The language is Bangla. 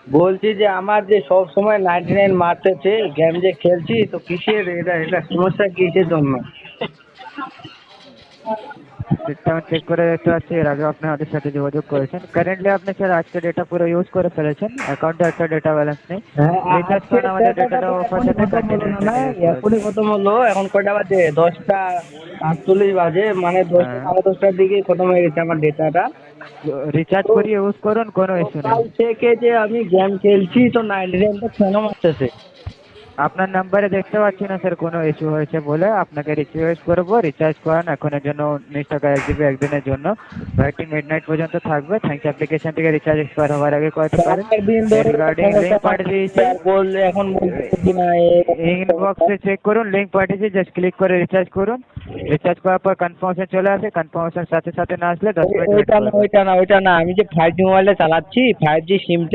বলছি যে আমার যে সব সময় 99 মারতেছে, গেম যে খেলছি, তো কিসের এটা এটা সমস্যা কিসের জন্য? সিস্টেম চেক করে দেখতে পাচ্ছি এর আগে আপনি আমাদের সাথে যোগাযোগ করেছেন। কারেন্টলি আপনি স্যার আজকে ডেটা পুরো ইউজ করে ফেলেছেন, অ্যাকাউন্টে একটা ডেটা ব্যালেন্স নেই। হ্যাঁ, রিচার্জ আজকে করেন আমাদের দেখাটা ডেটাটা তো অফার এখনই সাথে খতম হলো না, না কন্টিনিউশন ইউজ করে। এখনই খতম হলো। এখন কয়টা বাজে? 10টা 48 বাজে, মানে 10টা হ্যাঁ, 10:30টার দিকে খতম হয়ে গেছে আমার ডেটাটা। রিচার্জ তো করে ইউজ করুন, কোনো ইস্যু নেই। সকাল থেকে যে আমি গেম খেলছি, তো 99টা কেন মারতেছে? আপনার নাম্বারে দেখতে পাচ্ছি না স্যার কোনো ইস্যু হয়েছে বলে। আপনাকে রিকোয়েস্ট করবো রিচার্জ করান এখনের জন্য 19 টাকা 1 GB একদিনের জন্য। রাইট মিডনাইট পর্যন্ত থাকবে। থ্যাংকস অ্যাপ্লিকেশন থেকে রিচার্জ এক্সপায়ার হওয়ার আগে করতে পারেন। 4 দিন এর ধরে রিগার্ডিং সমস্যা লিঙ্ক পাঠিয়ে পাচ্ছে, দিয়েছি। আর বললে এখন বলতেছি না ইনবক্সে চেক করুন, লিঙ্ক পাঠিয়েছি, জাস্ট ক্লিক করে রিচার্জ করুন। রিচার্জ করার পর কনফার্মেশন চলে আসে, কনফার্মেশন সাথে সাথে না আসলে 10 মিনিট ওয়েট ওইটা না, করবেন। ওইটা না, ওইটা না। আমি যে 5G মোবাইলটা চালাচ্ছি, 5G সিমটা